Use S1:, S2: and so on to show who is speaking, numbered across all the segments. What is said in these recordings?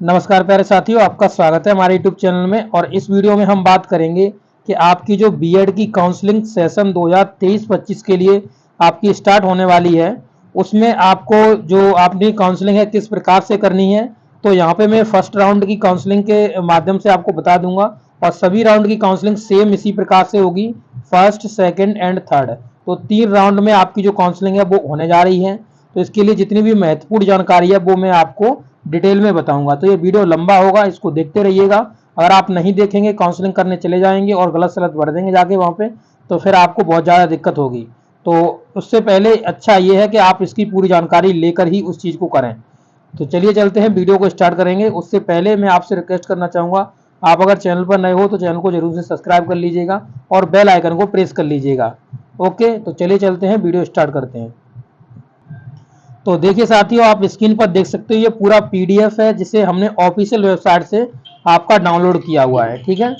S1: नमस्कार प्यारे साथियों, आपका स्वागत है हमारे यूट्यूब चैनल में। और इस वीडियो में हम बात करेंगे कि आपकी जो बीएड की काउंसलिंग सेशन 2023-25 के लिए आपकी स्टार्ट होने वाली है, उसमें आपको जो आपकी काउंसलिंग है किस प्रकार से करनी है। तो यहाँ पे मैं फर्स्ट राउंड की काउंसलिंग के माध्यम से आपको बता दूंगा और सभी राउंड की काउंसलिंग सेम इसी प्रकार से होगी, फर्स्ट, सेकेंड एंड थर्ड। तो 3 राउंड में आपकी जो काउंसलिंग है वो होने जा रही है। तो इसके लिए जितनी भी महत्वपूर्ण जानकारी है वो मैं आपको डिटेल में बताऊंगा। तो ये वीडियो लंबा होगा, इसको देखते रहिएगा। अगर आप नहीं देखेंगे, काउंसलिंग करने चले जाएंगे और गलत सलत भर देंगे जाके वहाँ पे, तो फिर आपको बहुत ज़्यादा दिक्कत होगी। तो उससे पहले अच्छा ये है कि आप इसकी पूरी जानकारी लेकर ही उस चीज़ को करें। तो चलिए चलते हैं, वीडियो को स्टार्ट करेंगे। उससे पहले मैं आपसे रिक्वेस्ट करना चाहूँगा, आप अगर चैनल पर नए हो तो चैनल को जरूर से सब्सक्राइब कर लीजिएगा और बेल आइकन को प्रेस कर लीजिएगा। ओके, तो चलिए चलते हैं, वीडियो स्टार्ट करते हैं। तो देखिए साथियों, आप स्क्रीन पर देख सकते हो ये पूरा पीडीएफ है जिसे हमने ऑफिशियल वेबसाइट से आपका डाउनलोड किया हुआ है। ठीक है,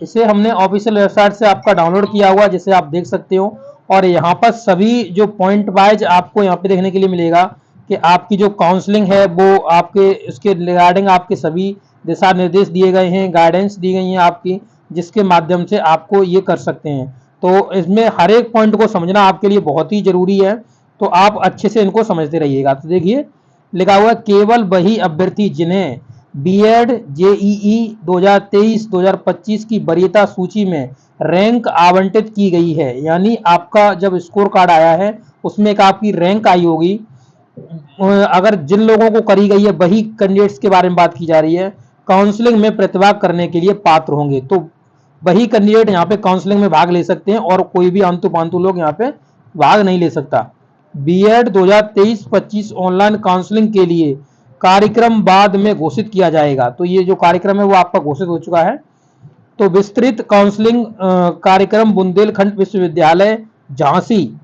S1: इसे हमने ऑफिशियल वेबसाइट से आपका डाउनलोड किया हुआ है, जिसे आप देख सकते हो। और यहाँ पर सभी जो पॉइंट वाइज आपको यहाँ पे देखने के लिए मिलेगा कि आपकी जो काउंसलिंग है वो आपके उसके रिगार्डिंग आपके सभी दिशा निर्देश दिए गए हैं, गाइडेंस दी गई हैं आपकी, जिसके माध्यम से आपको ये कर सकते हैं। तो इसमें हर एक पॉइंट को समझना आपके लिए बहुत ही जरूरी है, तो आप अच्छे से इनको समझते रहिएगा। तो देखिए लिखा हुआ है, केवल वही अभ्यर्थी जिन्हें बीएड जेईई 2023-2025 की वरीयता सूची में रैंक आवंटित की गई है, यानी आपका जब स्कोर कार्ड आया है उसमें एक आपकी रैंक आई होगी, अगर जिन लोगों को करी गई है वही कैंडिडेट्स के बारे में बात की जा रही है, काउंसलिंग में प्रतिभाग करने के लिए पात्र होंगे। तो वही कैंडिडेट यहाँ पे काउंसलिंग में भाग ले सकते हैं और कोई भी अंतु पांतु लोग यहाँ पे भाग नहीं ले सकता। बीएड 2023-25 ऑनलाइन काउंसलिंग के लिए कार्यक्रम बाद में घोषित किया जाएगा। तो ये जो कार्यक्रम है वो आपका घोषित हो चुका है। तो विस्तृत काउंसलिंग कार्यक्रम बुंदेलखंड विश्वविद्यालय झांसी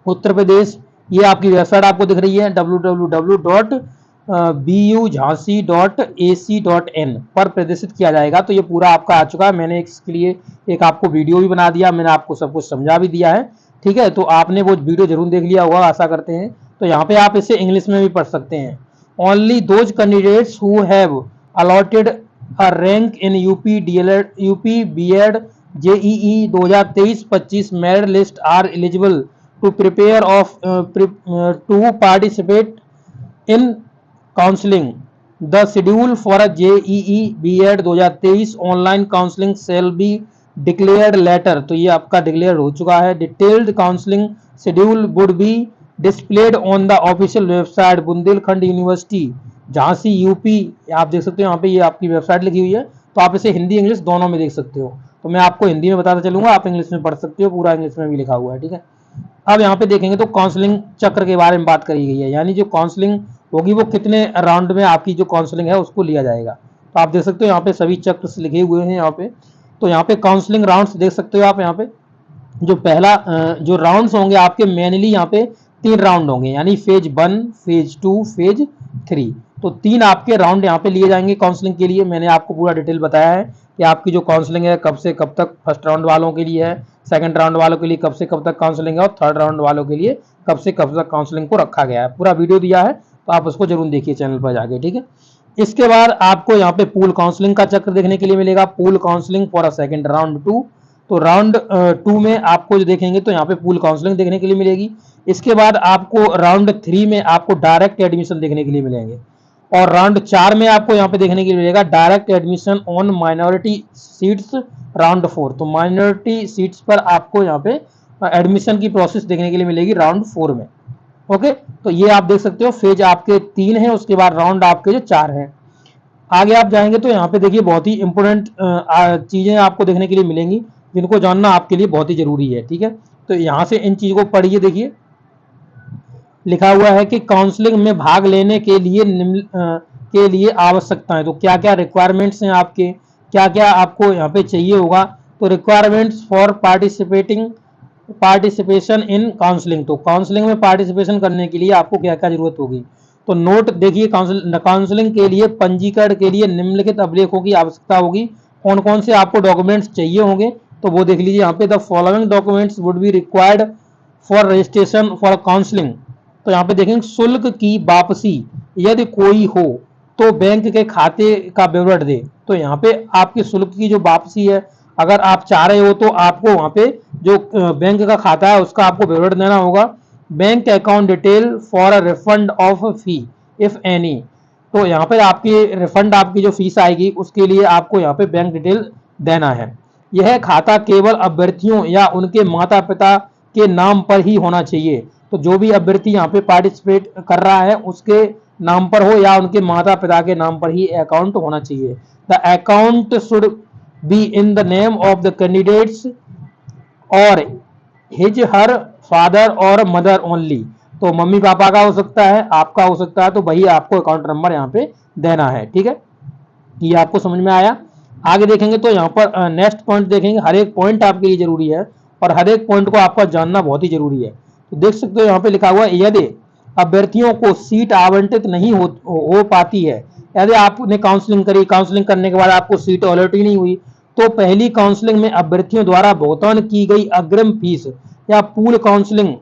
S1: उत्तर प्रदेश, ये आपकी वेबसाइट आपको दिख रही है www.bujhansi.ac.in पर प्रदर्शित किया जाएगा। तो ये पूरा आपका आ चुका है, मैंने इसके लिए एक आपको वीडियो भी बना दिया, मैंने आपको सब कुछ समझा भी दिया है। ठीक है, तो आपने वो वीडियो जरूर देख लिया होगा, आशा करते हैं। तो यहाँ पे आप इसे इंग्लिश में भी पढ़ सकते हैं। Only those candidates who have allotted a rank in UP DElEd UP BEd JEE 2023-25 merit list are eligible to prepare of to participate in counseling. The schedule for a JEE B.Ed 2023 online counseling shall be declared later. तो ये आपका declare हो चुका है। Detailed counselling schedule would be displayed on the official website Bundelkhand university Jhansi UP. आप देख सकते हो यहाँ पे ये आपकी वेबसाइट लिखी हुई है, तो आप इसे हिंदी इंग्लिश दोनों में देख सकते हो। तो मैं आपको हिंदी में बताता चलूंगा, आप इंग्लिश में पढ़ सकते हो, पूरा इंग्लिश में भी लिखा हुआ है। ठीक है, अब यहाँ पे देखेंगे तो काउंसलिंग चक्र के बारे में बात करी गई है, यानी जो काउंसलिंग होगी वो कितने राउंड में आपकी जो काउंसलिंग है उसको लिया जाएगा। तो आप देख सकते हो यहाँ पे सभी चक्र लिखे हुए हैं यहाँ पे। तो यहाँ पे काउंसलिंग राउंड्स देख सकते हो आप। यहाँ पे जो पहला जो राउंड्स होंगे आपके मेनली यहाँ पे 3 राउंड होंगे, यानी फेज 1, फेज 2, फेज 3। तो 3 आपके राउंड यहाँ पे लिए जाएंगे काउंसलिंग के लिए। मैंने आपको पूरा डिटेल बताया है कि आपकी जो काउंसलिंग है कब से कब तक फर्स्ट राउंड वालों के लिए है, सेकंड राउंड वालों के लिए कब से कब तक काउंसलिंग है, और थर्ड राउंड वालों के लिए कब से कब तक काउंसलिंग को रखा गया है। पूरा वीडियो दिया है, तो आप उसको जरूर देखिए चैनल पर जाके। ठीक है, इसके बाद आपको यहाँ पे पूल काउंसलिंग का चक्र देखने के लिए मिलेगा, pool counselling for a second round 2। तो राउंड 2 में आपको जो देखेंगे तो यहाँ पे पूल काउंसलिंग देखने के लिए मिलेगी। इसके बाद आपको राउंड 3 में आपको डायरेक्ट एडमिशन देखने के लिए मिलेंगे, और राउंड 4 में आपको यहाँ पे देखने के लिए मिलेगा direct admission on minority seats round 4। तो माइनॉरिटी सीट्स पर आपको यहाँ पे एडमिशन की प्रोसेस देखने के लिए मिलेगी राउंड 4 में। ओके, तो ये आप देख सकते हो फेज आपके 3 है, उसके बाद राउंड आपके जो 4 है। आगे आप जाएंगे तो यहाँ पे देखिए बहुत ही इंपोर्टेंट चीजें आपको देखने के लिए मिलेंगी, जिनको जानना आपके लिए बहुत ही जरूरी है। ठीक है, तो यहाँ से इन चीजों को पढ़िए। देखिए लिखा हुआ है कि काउंसलिंग में भाग लेने के लिए आवश्यकताएं, तो क्या क्या रिक्वायरमेंट्स हैं आपके, क्या क्या आपको यहाँ पे चाहिए होगा। तो requirements for participation in counselling, तो काउंसलिंग में पार्टिसिपेशन करने के लिए आपको क्या क्या जरूरत होगी। तो नोट देखिए, काउंसलिंग के लिए पंजीकरण के लिए निम्नलिखित अभिलेखों की आवश्यकता होगी। कौन कौन से आपको डॉक्यूमेंट्स चाहिए होंगे, तो वो देख लीजिए यहाँ पे। The following documents would be required for registration for counselling. तो यहाँ पे देखेंगे शुल्क की वापसी यदि कोई हो, तो बैंक के खाते का विवरण दे। तो यहाँ पे आपके शुल्क की जो वापसी है, अगर आप चाह रहे हो तो आपको वहां पे जो बैंक का खाता है उसका आपको विवरण देना होगा। Bank account detail for a refund of fee if any. तो यहाँ पे आपकी रिफंड, आपकी जो फीस आएगी उसके लिए आपको यहाँ पे बैंक डिटेल देना है। यह खाता केवल अभ्यर्थियों या उनके माता पिता के नाम पर ही होना चाहिए। तो जो भी अभ्यर्थी यहाँ पे पार्टिसिपेट कर रहा है उसके नाम पर हो या उनके माता पिता के नाम पर ही अकाउंट होना चाहिए। The account should be in the name of the candidates और हिज हर फादर और मदर ओनली। तो मम्मी पापा का हो सकता है, आपका हो सकता है, तो वही आपको अकाउंट नंबर यहाँ पे देना है। ठीक है, ये आपको समझ में आया। आगे देखेंगे तो यहाँ पर नेक्स्ट पॉइंट देखेंगे। हर एक पॉइंट आपके लिए जरूरी है और हर एक पॉइंट को आपका जानना बहुत ही जरूरी है। तो देख सकते हो यहाँ पे लिखा हुआ है, यदि अभ्यर्थियों को सीट आवंटित नहीं हो पाती है, यदि आपने काउंसलिंग करी, काउंसलिंग करने के बाद आपको सीट अलॉट ही नहीं हुई, तो पहली काउंसलिंग में अभ्यर्थियों द्वारा भुगतान की गई अग्रिम फीस या पूल काउंसलिंग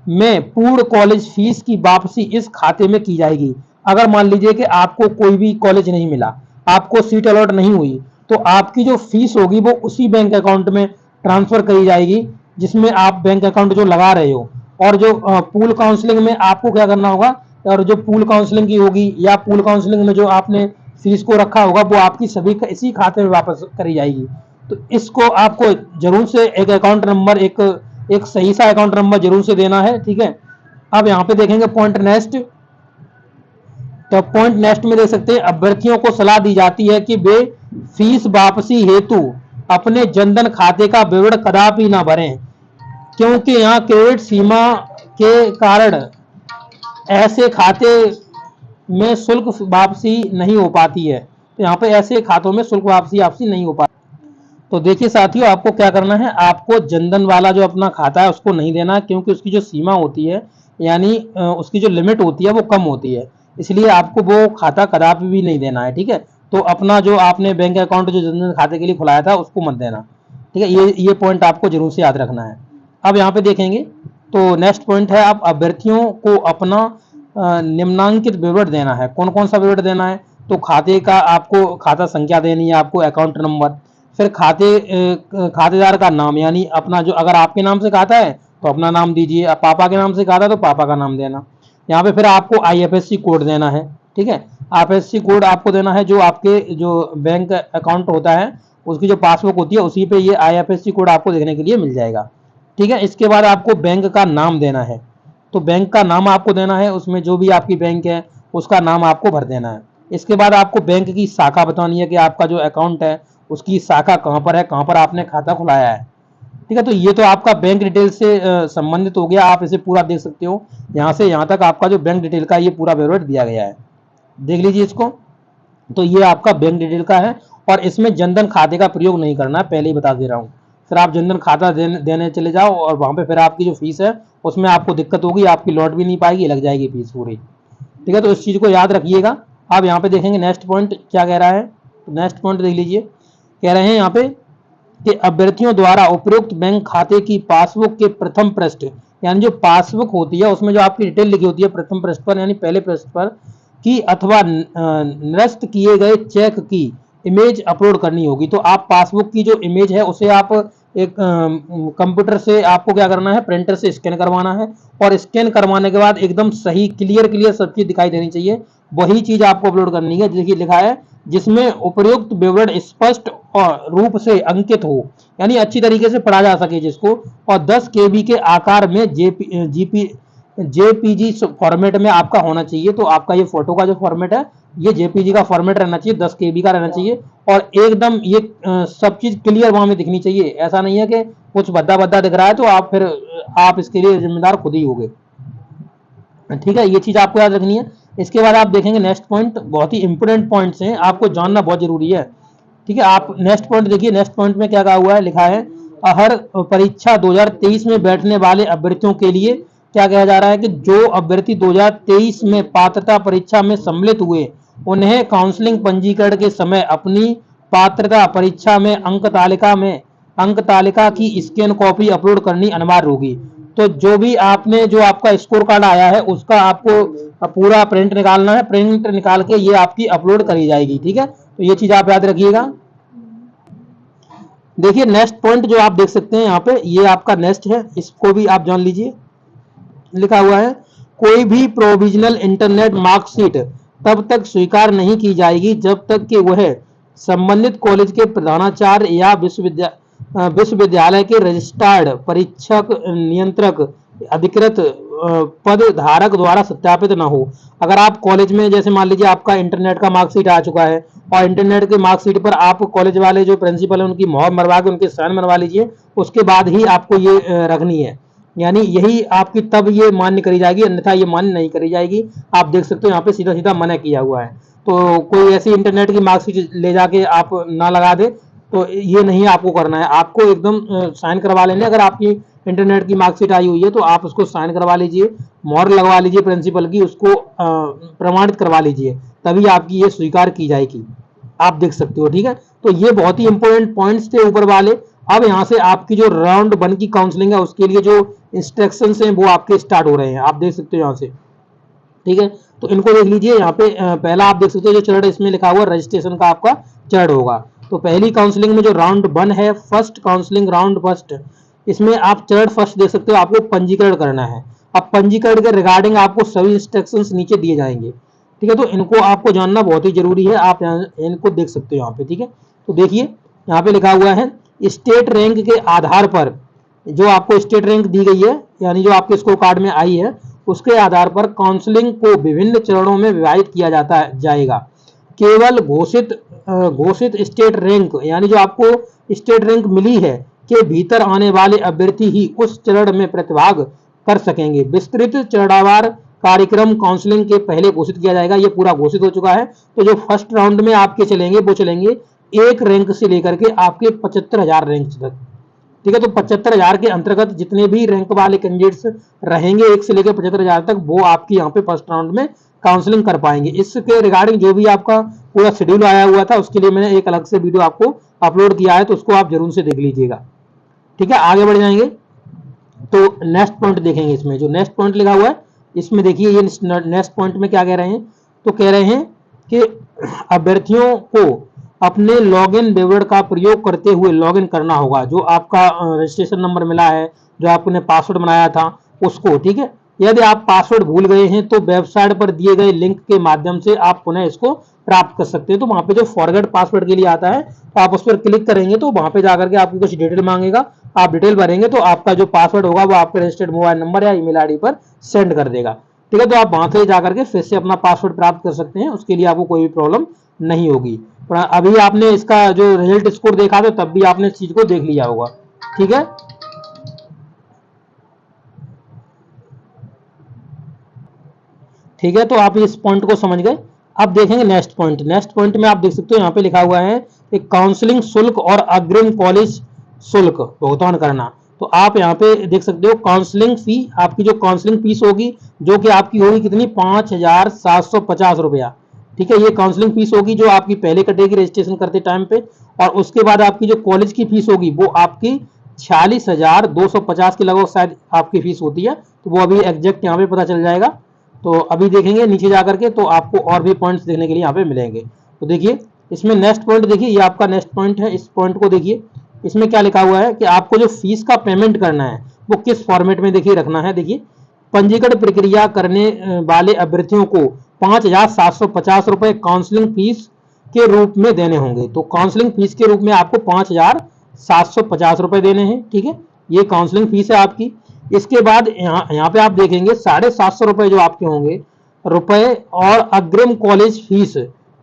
S1: में पूर्ण कॉलेज फीस की वापसी इस खाते में की जाएगी। अगर मान लीजिए कि आपको कोई भी कॉलेज नहीं मिला, आपको सीट अलॉट नहीं हुई, तो आपकी जो फीस होगी वो उसी बैंक अकाउंट में ट्रांसफर करी जाएगी जिसमें आप बैंक अकाउंट जो लगा रहे हो। और जो पूल काउंसलिंग में आपको क्या करना होगा, और जो पूल काउंसलिंग की होगी या पूल काउंसलिंग में जो आपने फीस को रखा होगा वो आपकी सभी इसी खाते में वापस करी जाएगी। तो इसको आपको जरूर से एक अकाउंट नंबर, एक सही सा अकाउंट नंबर जरूर से देना है। ठीक है, अब यहाँ पे देखेंगे पॉइंट नेक्स्ट। तो पॉइंट नेक्स्ट में देख सकते हैं, अभ्यर्थियों को सलाह दी जाती है कि वे फीस वापसी हेतु अपने जनधन खाते का विवरण कदापि ना भरें, क्योंकि यहाँ क्रेडिट सीमा के कारण ऐसे खाते में शुल्क वापसी नहीं हो पाती है। तो यहाँ पे ऐसे खातों में शुल्क वापसी नहीं हो पाती। तो देखिए साथियों, आपको क्या करना है, आपको जनधन वाला जो अपना खाता है उसको नहीं देना, क्योंकि उसकी जो सीमा होती है, यानी उसकी जो लिमिट होती है वो कम होती है, इसलिए आपको वो खाता कदापि भी नहीं देना है। ठीक है, तो अपना जो आपने बैंक अकाउंट जो जनधन खाते के लिए खुलाया था उसको मत देना। ठीक है, ये पॉइंट आपको जरूर से याद रखना है। अब यहाँ पे देखेंगे तो नेक्स्ट पॉइंट है, आप अभ्यर्थियों को अपना निम्नांकित विवरण देना है। कौन कौन सा विवरण देना है, तो खाते का आपको खाता संख्या देनी है, आपको अकाउंट नंबर, फिर खातेदार का नाम, यानी अपना जो, अगर आपके नाम से खाता है तो अपना नाम दीजिए, अब पापा के नाम से खाता है तो पापा का नाम देना। यहाँ पे फिर आपको आईएफएससी कोड देना है। ठीक है, आईएफएससी कोड आपको देना है, जो आपके जो बैंक अकाउंट होता है उसकी जो पासबुक होती है उसी पे ये आईएफएससी कोड आपको देखने के लिए मिल जाएगा। ठीक है, इसके बाद आपको बैंक का नाम देना है। तो बैंक का नाम आपको देना है, उसमें जो भी आपकी बैंक है उसका नाम आपको भर देना है। इसके बाद आपको बैंक की शाखा बतानी है कि आपका जो अकाउंट है उसकी शाखा कहाँ पर है, कहाँ पर आपने खाता खुलाया है। ठीक है, तो ये तो आपका बैंक डिटेल से संबंधित हो गया। आप इसे पूरा देख सकते हो, यहाँ से यहाँ तक आपका जो बैंक डिटेल का ये पूरा विवरण दिया गया है, देख लीजिए इसको। तो ये आपका बैंक डिटेल का है और इसमें जनधन खाते का प्रयोग नहीं करना है, पहले ही बता दे रहा हूँ। फिर आप जनधन खाता देने चले जाओ और वहां पे फिर आपकी जो फीस है उसमें आपको दिक्कत होगी, आपकी लौट भी नहीं पाएगी, लग जाएगी फीस पूरी। ठीक है, तो इस चीज को याद रखिएगा। अब यहाँ पे देखेंगे नेक्स्ट पॉइंट क्या कह रहा है। तो नेक्स्ट पॉइंट देख लीजिए, कह रहे हैं यहाँ पे कि अभ्यर्थियों द्वारा उपयुक्त बैंक खाते की पासबुक के प्रथम पृष्ठ, यानी जो पासबुक होती है उसमें जो आपकी डिटेल लिखी होती है प्रथम पृष्ठ पर, यानी पहले पृष्ठ पर, की अथवा निरस्त किए गए चेक की इमेज अपलोड करनी होगी। तो आप पासबुक की जो इमेज है उसे आप एक कंप्यूटर से आपको क्या करना है, प्रिंटर से स्कैन करवाना है, और स्कैन करवाने के बाद एकदम सही क्लियर सब चीज दिखाई देनी चाहिए, वही चीज आपको अपलोड करनी है। देखिए लिखा है, जिसमें उपयुक्त विवरण स्पष्ट और रूप से अंकित हो, यानी अच्छी तरीके से पढ़ा जा सके जिसको, और 10 केबी के आकार में जेपीजी फॉर्मेट में आपका होना चाहिए। तो आपका ये फोटो का जो फॉर्मेट है ये जेपीजी का फॉर्मेट रहना चाहिए, 10 केबी का रहना चाहिए, और एकदम ये सब चीज क्लियर वहां में दिखनी चाहिए। ऐसा नहीं है कि कुछ भद्दा भद्दा दिख रहा है तो आप इसके लिए जिम्मेदार खुद ही होगे। ठीक है, ये चीज आपको याद रखनी है। इसके बाद आप देखेंगे नेक्स्ट पॉइंट, बहुत ही इंपोर्टेंट पॉइंट्स हैं, आपको जानना बहुत जरूरी है। ठीक है, आप नेक्स्ट पॉइंट देखिए। नेक्स्ट पॉइंट में क्या कहा हुआ है, लिखा है, हर परीक्षा 2023 में बैठने वाले अभ्यर्थियों के लिए क्या कहा जा रहा है कि जो अभ्यर्थी 2023 में पात्रता परीक्षा में सम्मिलित हुए उन्हें काउंसलिंग पंजीकरण के समय अपनी पात्रता परीक्षा में अंक तालिका की स्कैन कॉपी अपलोड करनी अनिवार्य होगी। तो जो भी आपने जो आपका स्कोर कार्ड आया है उसका आपको पूरा प्रिंट निकालना है। प्रिंट निकाल के ये आपकी अपलोड करी जाएगी। ठीक है, तो ये चीज आप याद रखिएगा। देखिए नेक्स्ट पॉइंट जो आप देख सकते हैं यहाँ पे, ये आपका नेक्स्ट है, इसको भी आप जान लीजिए। लिखा हुआ है कोई भी प्रोविजनल इंटरनेट मार्कशीट तब तक स्वीकार नहीं की जाएगी जब तक कि वह संबंधित कॉलेज के प्रधानाचार्य या विश्वविद्यालय के रजिस्टर्ड परीक्षक नियंत्रक अधिकृत पद धारक द्वारा सत्यापित न हो। अगर आप कॉलेज में जैसे मान लीजिए आपका इंटरनेट का मार्कशीट आ चुका है और इंटरनेट के मार्कशीट पर आप कॉलेज वाले जो प्रिंसिपल है उनकी मोहर मरवा के उनके साइन मरवा लीजिए, उसके बाद ही आपको ये रखनी है। यानी यही आपकी तब ये मान्य करी जाएगी, अन्यथा ये मान्य नहीं करी जाएगी। आप देख सकते हो यहाँ पे सीधा सीधा मना किया हुआ है। तो कोई ऐसी इंटरनेट की मार्कशीट ले जाके आप ना लगा दे, तो ये नहीं आपको करना है। आपको एकदम साइन करवा लेने। अगर आपकी इंटरनेट की मार्कशीट आई हुई है तो आप उसको साइन करवा लीजिए, मोहर लगवा लीजिए प्रिंसिपल की, उसको प्रमाणित करवा लीजिए, तभी आपकी ये स्वीकार की जाएगी। आप देख सकते हो। ठीक है, तो ये बहुत ही इंपॉर्टेंट पॉइंट्स थे ऊपर वाले। अब यहाँ से आपकी जो राउंड 1 की काउंसलिंग है उसके लिए जो इंस्ट्रक्शंस हैं वो आपके स्टार्ट हो रहे हैं। आप देख सकते हो यहाँ से। ठीक है, तो इनको देख लीजिए। यहाँ पे पहला आप देख सकते हो जो चरण इसमें लिखा हुआ रजिस्ट्रेशन का आपका चरण होगा। तो पहली काउंसलिंग में जो राउंड 1 है, फर्स्ट काउंसलिंग राउंड फर्स्ट, इसमें आप चरण फर्स्ट देख सकते हो, आपको पंजीकरण करना है। अब पंजीकरण के रिगार्डिंग आपको सभी इंस्ट्रक्शंस नीचे दिए जाएंगे। ठीक है, तो इनको आपको जानना बहुत ही जरूरी है। आप इनको देख सकते हो यहाँ पे। ठीक है, तो देखिए यहाँ पे लिखा हुआ है स्टेट रैंक के आधार पर, जो आपको स्टेट रैंक दी गई है यानी जो आपके स्कोर कार्ड में आई है, उसके आधार पर काउंसलिंग को विभिन्न चरणों में विभाजित किया जाएगा। केवल घोषित स्टेट रैंक यानी जो आपको स्टेट रैंक मिली है के भीतर आने वाले अभ्यर्थी ही उस चरण में प्रतिभाग कर सकेंगे। विस्तृत चरणवार कार्यक्रम काउंसलिंग के पहले घोषित किया जाएगा। ये पूरा घोषित हो चुका है। तो जो फर्स्ट राउंड में आपके चलेंगे वो चलेंगे 1 रैंक से लेकर के आपके 75,000 रैंक तक। ठीक है, तो 75,000 के अंतर्गत जितने भी रैंक वाले कैंडिडेट्स रहेंगे 1 से लेकर 75,000 तक, वो आपकी यहाँ पे फर्स्ट राउंड में काउंसलिंग कर पाएंगे। इसके रिगार्डिंग जो भी आपका पूरा शेड्यूल आया हुआ था उसके लिए मैंने एक अलग से वीडियो आपको अपलोड किया है, तो उसको आप जरूर से देख लीजिएगा। ठीक है, आगे बढ़ जाएंगे तो नेक्स्ट पॉइंट देखेंगे। इसमें जो नेक्स्ट पॉइंट लिखा हुआ है इसमें देखिए, ये नेक्स्ट पॉइंट में क्या कह रहे हैं, तो कह रहे हैं कि अभ्यर्थियों को अपने लॉगिन विवरण का प्रयोग करते हुए लॉगिन करना होगा। जो आपका रजिस्ट्रेशन नंबर मिला है, जो आपने पासवर्ड बनाया था उसको। ठीक है, यदि आप पासवर्ड भूल गए हैं तो वेबसाइट पर दिए गए लिंक के माध्यम से आप पुनः इसको प्राप्त कर सकते हैं। तो वहां पे जो फॉरगेट पासवर्ड के लिए आता है, तो आप उस पर क्लिक करेंगे तो वहां पे जाकर के आपको कुछ डिटेल मांगेगा, आप डिटेल भरेंगे तो आपका जो पासवर्ड होगा वो आपके रजिस्टर्ड मोबाइल नंबर या ईमेल आईडी पर सेंड कर देगा। ठीक है, तो आप वहां से जाकर के फिर से अपना पासवर्ड प्राप्त कर सकते हैं। उसके लिए आपको कोई भी प्रॉब्लम नहीं होगी। अभी आपने इसका जो रिजल्ट स्कोर देखा था तब भी आपने इस चीज को देख लिया होगा। ठीक है, ठीक है, तो आप इस पॉइंट को समझ गए। अब देखेंगे नेक्स्ट पॉइंट। नेक्स्ट पॉइंट में आप देख सकते हो यहाँ पे लिखा हुआ है एक काउंसलिंग शुल्क और अग्रिम कॉलेज शुल्क भुगतान करना। तो आप यहाँ पे देख सकते हो काउंसलिंग फी, आपकी जो काउंसलिंग फीस होगी जो कि आपकी होगी कितनी, 5,750 रुपया। ठीक है, ये काउंसलिंग फीस होगी जो आपकी पहले कटेगी रजिस्ट्रेशन करते टाइम पे। और उसके बाद आपकी जो कॉलेज की फीस होगी वो आपकी 46,250 के लगभग शायद आपकी फीस होती है। तो वो अभी एग्जैक्ट यहाँ पे पता चल जाएगा। तो अभी देखेंगे नीचे जाकर के, तो आपको और भी पॉइंट्स देखने के लिए यहाँ पे मिलेंगे। तो देखिए इसमें नेक्स्ट पॉइंट देखिए, ये आपका नेक्स्ट पॉइंट है। इस पॉइंट को देखिए, इसमें क्या लिखा हुआ है कि आपको जो फीस का पेमेंट करना है वो किस फॉर्मेट में देखिए रखना है। देखिए, पंजीकरण प्रक्रिया करने वाले अभ्यर्थियों को 5,750 रुपए काउंसलिंग फीस के रूप में देने होंगे। तो काउंसलिंग फीस के रूप में आपको 5,750 रुपए देने हैं। ठीक है, ये काउंसलिंग फीस है आपकी। इसके बाद यहाँ पे आप देखेंगे 750 रुपए जो आपके होंगे रुपए, और अग्रिम कॉलेज फीस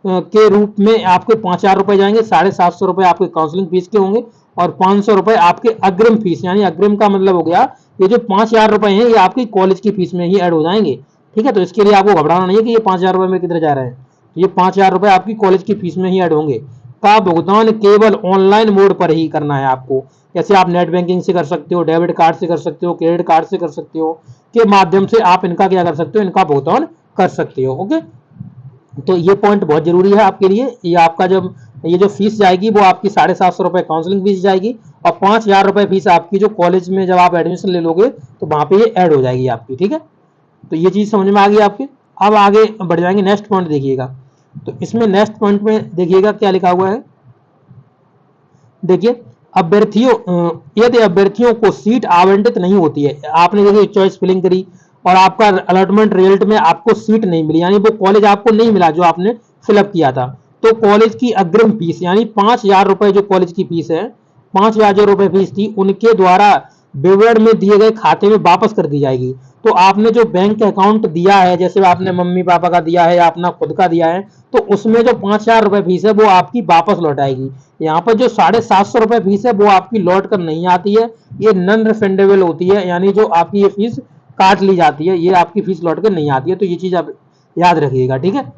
S1: के रूप में आपके 5,000 रुपए जाएंगे। 750 रुपए आपके काउंसलिंग फीस के होंगे और 500 रुपए आपके अग्रिम फीस, यानी अग्रिम का मतलब हो गया ये जो 5,000 रुपए हैं ये आपकी कॉलेज की फीस में ही ऐड हो जाएंगे। ठीक है, तो इसके लिए आपको घबराना नहीं है कि ये 5,000 रुपए में किधर जा रहे हैं। ये 5,000 रुपए आपकी कॉलेज की फीस में ही ऐड होंगे। का भुगतान केवल ऑनलाइन मोड पर ही करना है आपको। जैसे आप नेट बैंकिंग से कर सकते हो, डेबिट कार्ड से कर सकते हो, क्रेडिट कार्ड से कर सकते हो, के माध्यम से आप इनका क्या कर सकते हो, इनका भुगतान कर सकते हो। ओके, तो ये पॉइंट बहुत जरूरी है आपके लिए। ये आपका जब ये जो फीस जाएगी वो आपकी 750 रुपए काउंसलिंग फीस जाएगी और 5000 रुपए फीस आपकी जो कॉलेज में जब आप एडमिशन ले लोगे तो वहां पे ये ऐड हो जाएगी आपकी, ठीक है। तो ये चीज समझ में आ गई आपके। अब आगे बढ़ जाएंगे, नेक्स्ट पॉइंट देखिएगा। तो इसमें नेक्स्ट पॉइंट में देखिएगा क्या लिखा हुआ है। देखिए अभ्यर्थियों यदि अभ्यर्थियों को सीट आवंटित नहीं होती है, आपने देखिए चॉइस फिलिंग करी और आपका अलॉटमेंट रिजल्ट में आपको सीट नहीं मिली, यानी वो कॉलेज आपको नहीं मिला जो आपने फिलअप किया था, तो कॉलेज की अग्रिम फीस यानी 5000 रुपए जो कॉलेज की फीस है, 5000 रुपए फीस थी, उनके द्वारा विवरण में दिए गए खाते में वापस कर दी जाएगी। तो आपने जो बैंक अकाउंट दिया है, जैसे आपने मम्मी पापा का दिया है या अपना खुद का दिया है, तो उसमें जो 5000 रुपए फीस है वो आपकी वापस लौट आएगी। यहाँ पर जो 750 रुपए फीस है वो आपकी लौट कर नहीं आती है, ये नॉन रिफंडेबल होती है, यानी जो आपकी ये फीस काट ली जाती है, ये आपकी फीस लौट कर नहीं आती है। तो ये चीज आप याद रखिएगा, ठीक है।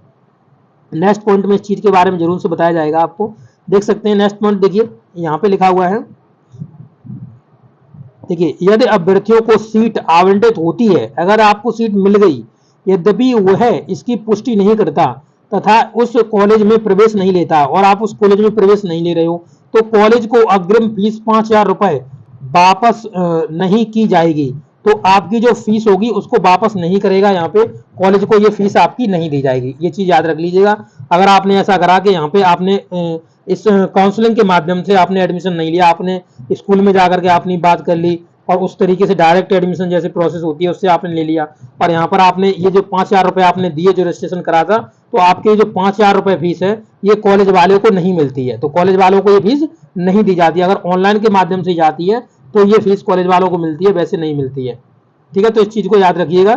S1: नेक्स्ट पॉइंट में इस चीज के बारे में जरूर से बताया जाएगा आपको। देख सकते हैं नेक्स्ट पॉइंट, देखिए यहाँ पे लिखा हुआ है, देखिए यदि अभ्यर्थियों को सीट आवंटित होती है, अगर आपको सीट मिल गई, यद्यपि वह इसकी पुष्टि नहीं करता तथा उस कॉलेज में प्रवेश नहीं लेता और आप उस कॉलेज में प्रवेश नहीं ले रहे हो, तो कॉलेज को अग्रिम फीस 5000 रुपए वापस नहीं की जाएगी। तो आपकी जो फीस होगी उसको वापस नहीं करेगा, यहाँ पे कॉलेज को ये फीस आपकी नहीं दी जाएगी। ये चीज याद रख लीजिएगा। अगर आपने ऐसा करा कि यहाँ पे आपने इस काउंसलिंग के माध्यम से आपने एडमिशन नहीं लिया, आपने स्कूल में जाकर के आपने बात कर ली और उस तरीके से डायरेक्ट एडमिशन जैसे प्रोसेस होती है उससे आपने ले लिया, और यहाँ पर आपने ये जो 5000 रुपए आपने दिए जो रजिस्ट्रेशन करा था, तो आपके जो 5000 रुपए फीस है ये कॉलेज वाले को नहीं मिलती है। तो कॉलेज वालों को ये फीस नहीं दी जाती है। अगर ऑनलाइन के माध्यम से जाती है तो ये फीस कॉलेज वालों को मिलती है, वैसे नहीं मिलती है, ठीक है। तो इस चीज को याद रखिएगा।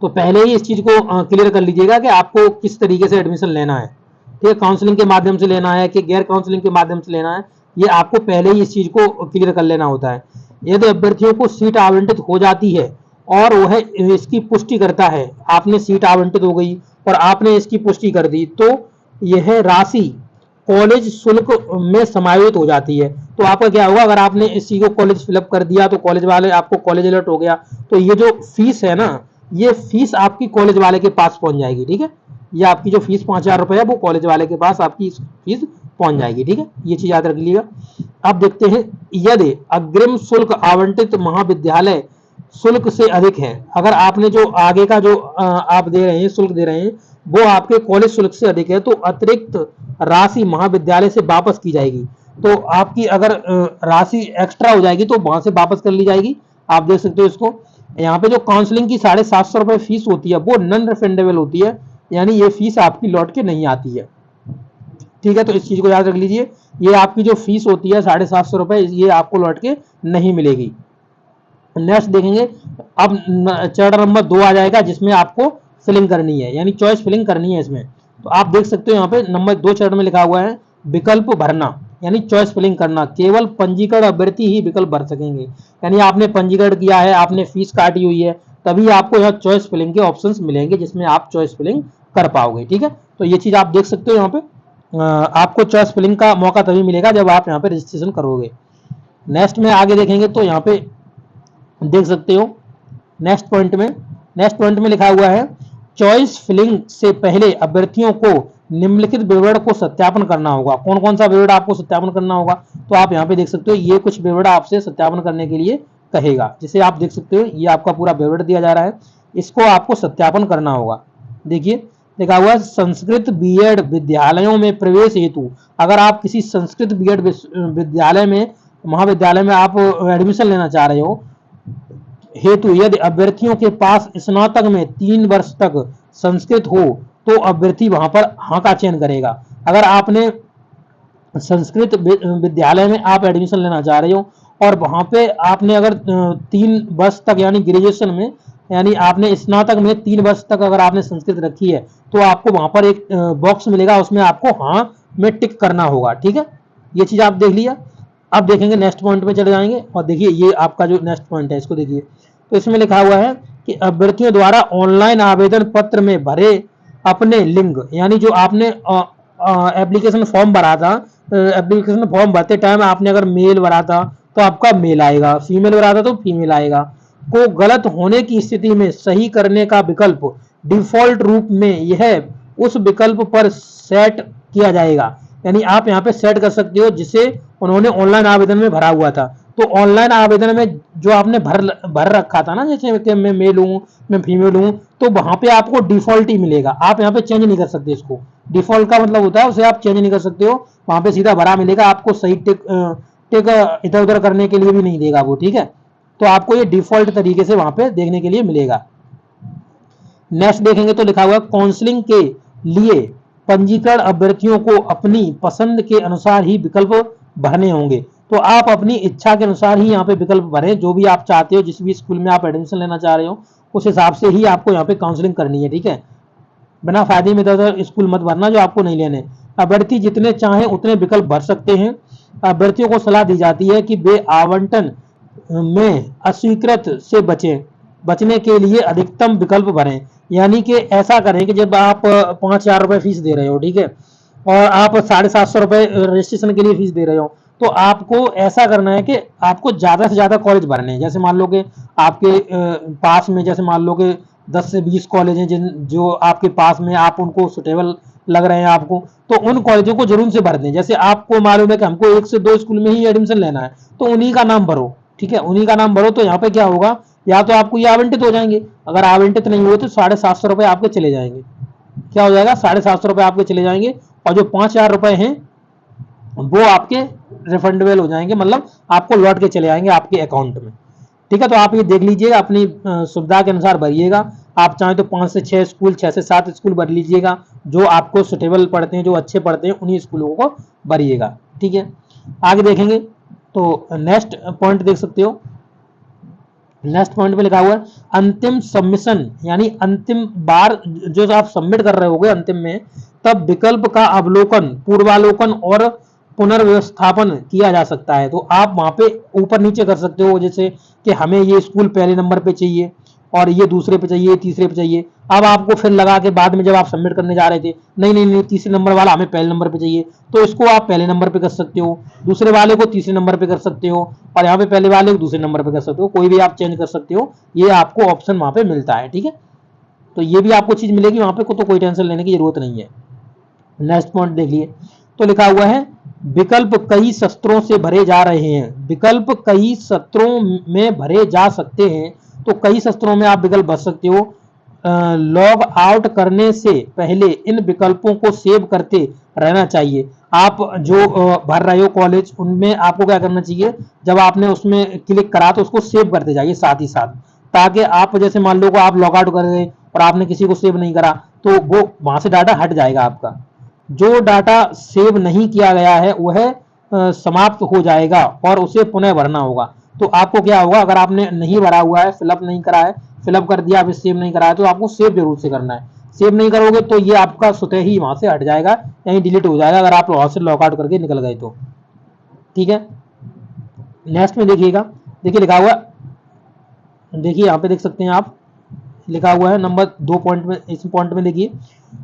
S1: तो पहले ही इस चीज को क्लियर कर लीजिएगा कि आपको किस तरीके से एडमिशन लेना है, ठीक है। काउंसलिंग के माध्यम से लेना है कि गैर काउंसलिंग के माध्यम से लेना है, ये आपको पहले ही इस चीज को क्लियर कर लेना होता है। यदि अभ्यर्थियों को सीट आवंटित हो जाती है और वह इसकी पुष्टि करता है, आपने सीट आवंटित हो गई और आपने इसकी पुष्टि कर दी, तो यह राशि कॉलेज शुल्क में समायोजित हो जाती है। तो आपका क्या होगा, अगर आपने इस चीज को कॉलेज फिलअप कर दिया तो कॉलेज वाले आपको कॉलेज अलर्ट हो गया, तो ये जो फीस है ना, ये फीस आपकी कॉलेज वाले के पास पहुंच जाएगी, ठीक है। ये आपकी जो फीस 5000 रुपए है वो कॉलेज वाले के पास आपकी फीस पहुंच जाएगी, ठीक है। ये चीज याद रख लीजिएगा। अब देखते हैं, यदि अग्रिम शुल्क आवंटित महाविद्यालय शुल्क से अधिक है, अगर आपने जो आगे का जो आप दे रहे हैं शुल्क दे रहे हैं वो आपके कॉलेज शुल्क से अधिक है, तो अतिरिक्त राशि महाविद्यालय से वापस की जाएगी। तो आपकी अगर राशि एक्स्ट्रा हो जाएगी तो वहां से वापस कर ली जाएगी। आप देख सकते हो इसको, यहाँ पे जो काउंसलिंग की 750 रुपए फीस होती है वो नॉन रिफंडेबल होती है, यानी ये फीस आपकी लौट के नहीं आती है, ठीक है। तो इस चीज को याद रख लीजिए, ये आपकी जो फीस होती है 750 रुपए, ये आपको लौट के नहीं मिलेगी। नेक्स्ट देखेंगे, अब चरण नंबर 2 आ जाएगा जिसमें आपको फिलिंग करनी है, यानी चॉइस फिलिंग करनी है इसमें। तो आप देख सकते हो यहाँ पे नंबर 2 चरण में लिखा हुआ है विकल्प भरना, यानी चॉइस फिलिंग करना। केवल पंजीकृत अभ्यर्थी ही विकल्प भर सकेंगे, यानी आपने पंजीकरण किया है, आपने फीस काटी हुई है, तभी आपको यहाँ चॉइस फिलिंग के ऑप्शंस मिलेंगे जिसमें आप चॉइस फिलिंग कर पाओगे, ठीक है। तो ये चीज आप देख सकते हो, यहाँ पे आपको चॉइस फिलिंग का मौका तभी मिलेगा जब आप यहाँ पे रजिस्ट्रेशन करोगे। नेक्स्ट में आगे देखेंगे तो यहाँ पे देख सकते हो नेक्स्ट पॉइंट में लिखा हुआ है चॉइस फिलिंग से पहले अभ्यर्थियों को निम्नलिखित विवरण को सत्यापन करना होगा। कौन कौन सा विवरण आपको सत्यापन करना होगा, तो आप यहाँ पे देख सकते हो, ये कुछ विवरण आपसे सत्यापन करने के लिए कहेगा। जिसे आप देख सकते हो ये आपका पूरा विवरण दिया जा रहा है, इसको आपको सत्यापन करना होगा। देखिए लिखा हुआ है संस्कृत बीएड विद्यालयों में प्रवेश हेतु, अगर आप किसी संस्कृत बीएड विद्यालय में महाविद्यालय में आप एडमिशन लेना चाह रहे हो हेतु, यदि अभ्यर्थियों के पास स्नातक में 3 वर्ष तक संस्कृत हो तो अभ्यर्थी वहां पर हाँ का चयन करेगा। अगर आपने संस्कृत विद्यालय में आप एडमिशन लेना चाह रहे हो और वहां पे आपने अगर 3 वर्ष तक यानी ग्रेजुएशन में, यानी आपने स्नातक में 3 वर्ष तक अगर आपने संस्कृत रखी है, तो आपको वहां पर एक बॉक्स मिलेगा, उसमें आपको हाँ में टिक करना होगा, ठीक है। ये चीज आप देख लिया। अब देखेंगे नेक्स्ट पॉइंट में चले जाएंगे और देखिए ये आपका जो नेक्स्ट पॉइंट है इसको देखिए। तो इसमें लिखा हुआ है कि अभ्यर्थियों द्वारा ऑनलाइन आवेदन पत्र में भरे अपने लिंग, यानी जो आपने एप्लीकेशन फॉर्म भरा था, एप्लीकेशन फॉर्म भरते टाइम आपने अगर मेल भरा था तो आपका मेल आएगा, फीमेल भरा था तो फीमेल आएगा, को गलत होने की स्थिति में सही करने का विकल्प डिफॉल्ट रूप में यह उस विकल्प पर सेट किया जाएगा। यानी आप यहाँ पे सेट कर सकते हो जिसे उन्होंने ऑनलाइन आवेदन में भरा हुआ था। तो ऑनलाइन आवेदन में जो आपने भर रखा था ना, जैसे कि मैं मेल हूँ, मैं फीमेल हूँ, तो वहां पे आपको डिफॉल्ट ही मिलेगा, आप यहाँ पे चेंज नहीं कर सकते इसको। डिफॉल्ट का मतलब होता है उसे आप चेंज नहीं कर सकते हो, वहां पे सीधा भरा मिलेगा आपको, सही टिक टिक इधर उधर करने के लिए भी नहीं देगा वो, ठीक है। तो आपको ये डिफॉल्ट तरीके से वहां पे देखने के लिए मिलेगा। नेक्स्ट देखेंगे तो लिखा हुआ काउंसलिंग के लिए पंजीकरण अभ्यर्थियों को अपनी पसंद के अनुसार ही विकल्प भरने होंगे। तो आप अपनी इच्छा के अनुसार ही यहाँ पे विकल्प भरें, जो भी आप चाहते हो, जिस भी स्कूल में आप एडमिशन लेना चाह रहे हो उस हिसाब से ही आपको यहाँ पे काउंसलिंग करनी है, ठीक है। बिना फायदे में इधर स्कूल मत भरना जो आपको नहीं लेने। अभ्यर्थी जितने चाहें उतने विकल्प भर सकते हैं। अभ्यर्थियों को सलाह दी जाती है कि वे आवंटन में अस्वीकृत से बचने के लिए अधिकतम विकल्प भरें। यानी कि ऐसा करें कि जब आप 5,000 रुपए फीस दे रहे हो, ठीक है, और आप 750 रुपए रजिस्ट्रेशन के लिए फीस दे रहे हो, तो आपको ऐसा करना है कि आपको ज्यादा से ज्यादा कॉलेज भरने हैं। जैसे मान लो कि आपके पास में, जैसे मान लो कि 10 से 20 कॉलेज हैं जिन जो आपके पास में, आप उनको सुटेबल लग रहे हैं आपको, तो उन कॉलेजों को जरूर से भर दें। जैसे आपको मालूम है कि हमको 1 से 2 स्कूल में ही एडमिशन लेना है, तो उन्हीं का नाम भरो, ठीक है, उन्हीं का नाम भरो। तो यहाँ पे क्या होगा, या तो आपको ये आवंटित हो जाएंगे, अगर आवंटित नहीं हुए तो 750 रुपए आपके चले जाएंगे। क्या हो जाएगा, 750 रुपए आपके चले जाएंगे, और जो 5,000 रुपए हैं वो आपके रिफंडेबल हो जाएंगे, मतलब आपको लौट के चले आएंगे आपके अकाउंट में, ठीक है। तो आप ये देख लीजिएगा, अपनी सुविधा के अनुसार भरिएगा। आप चाहें तो 5 से 6 स्कूल, 6 से 7 स्कूल भर लीजिएगा, जो आपको सुटेबल पड़ते हैं, जो अच्छे पड़ते हैं, उन्हीं स्कूलों को भरिएगा, ठीक है। आगे देखेंगे तो नेक्स्ट पॉइंट देख सकते हो। नेक्स्ट पॉइंट पे लिखा हुआ है अंतिम सबमिशन, यानी अंतिम बार जो आप सबमिट कर रहे होगे अंतिम में, तब विकल्प का अवलोकन, पूर्वालोकन और पुनर्व्यवस्थापन किया जा सकता है। तो आप वहां पे ऊपर नीचे कर सकते हो, जैसे कि हमें ये स्कूल पहले नंबर पे चाहिए और ये दूसरे पे चाहिए, तीसरे पे चाहिए। अब आपको फिर लगा के बाद में जब आप सबमिट करने जा रहे थे, नहीं नहीं नहीं, तीसरे नंबर वाला हमें पहले नंबर पे चाहिए, तो इसको आप पहले नंबर पे कर सकते हो, दूसरे वाले को तीसरे नंबर पे कर सकते हो, और यहाँ पे पहले वाले को दूसरे नंबर पे कर सकते हो, कोई भी आप चेंज कर सकते हो। ये आपको ऑप्शन वहां पे मिलता है, ठीक है। तो ये भी आपको चीज मिलेगी वहां पे, को तो कोई टेंशन लेने की जरूरत नहीं है। नेक्स्ट पॉइंट देख लिए तो लिखा हुआ है विकल्प कई सत्रों से भरे जा रहे हैं। विकल्प कई सत्रों में भरे जा सकते हैं, तो कई सत्रों में आप विकल्प भर सकते हो। लॉग आउट करने से पहले इन विकल्पों को सेव करते रहना चाहिए। आप जो भर रहे हो कॉलेज, उनमें आपको क्या करना चाहिए, जब आपने उसमें क्लिक करा तो उसको सेव करते जाइए साथ ही साथ, ताकि आप जैसे मान लो को आप लॉग आउट कर गए और आपने किसी को सेव नहीं करा, तो वो वहां से डाटा हट जाएगा आपका। जो डाटा सेव नहीं किया गया है वह समाप्त हो जाएगा और उसे पुनः भरना होगा। तो आपको क्या होगा, अगर आपने नहीं भरा हुआ है, फिलअप नहीं करा है, फिलअप कर दिया, फिर सेव नहीं करा है, तो आपको सेव जरूर से करना है। सेव नहीं करोगे तो ये आपका स्वतः ही वहां से हट जाएगा, यानी डिलीट हो जाएगा, अगर आप वहां से लॉगआउट करके निकल गए तो, ठीक है। नेक्स्ट में देखिएगा, देखिए लिखा हुआ, देखिए यहाँ पे देख सकते हैं आप, लिखा हुआ है नंबर 2 पॉइंट में, इस पॉइंट में देखिए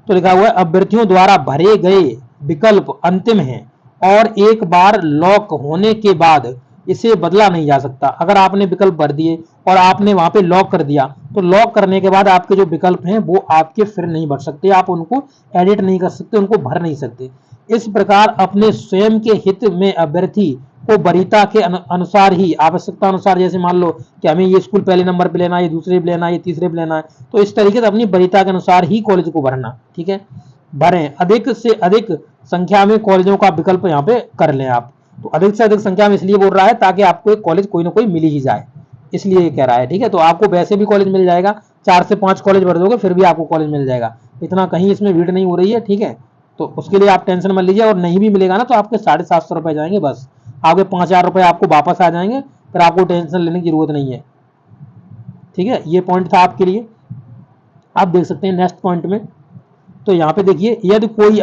S1: तो लिखा हुआ है अभ्यर्थियों द्वारा भरे गए विकल्प अंतिम हैं और एक बार लॉक होने के बाद इसे बदला नहीं जा सकता। अगर आपने विकल्प भर दिए और आपने वहां पे लॉक कर दिया, तो लॉक करने के बाद आपके जो विकल्प हैं वो आपके फिर नहीं भर सकते, आप उनको एडिट नहीं कर सकते, उनको भर नहीं सकते। इस प्रकार अपने स्वयं के हित में अभ्यर्थी को वरीयता के अनुसार ही, आवश्यकता अनुसार, जैसे मान लो कि हमें ये स्कूल पहले नंबर पे लेना है, ये दूसरे पे लेना है, ये तीसरे पे लेना है, तो इस तरीके से अपनी वरीयता के अनुसार ही कॉलेज को भरना, ठीक है। भरें, अधिक से अधिक संख्या में कॉलेजों का विकल्प यहाँ पे कर लें आप। तो अधिक से अधिक संख्या में इसलिए बोल रहा है ताकि आपको एक कॉलेज कोई ना कोई मिल ही जाए, इसलिए कह रहा है, ठीक है। तो आपको वैसे भी कॉलेज मिल जाएगा, 4 से 5 कॉलेज भर दोगे फिर भी आपको कॉलेज मिल जाएगा, इतना कहीं इसमें भीड़ नहीं हो रही है, ठीक है। तो उसके लिए आप टेंशन मत लीजिए, और नहीं भी मिलेगा ना तो आपके 750 रुपए जाएंगे, बस आपके 5,000 रुपए आपको वापस आ जाएंगे, फिर आपको टेंशन लेने की जरूरत नहीं है, ठीक है। ये पॉइंट था आपके लिए। आप देख सकते हैं नेक्स्ट पॉइंट में, तो यहाँ पे देखिए यदि कोई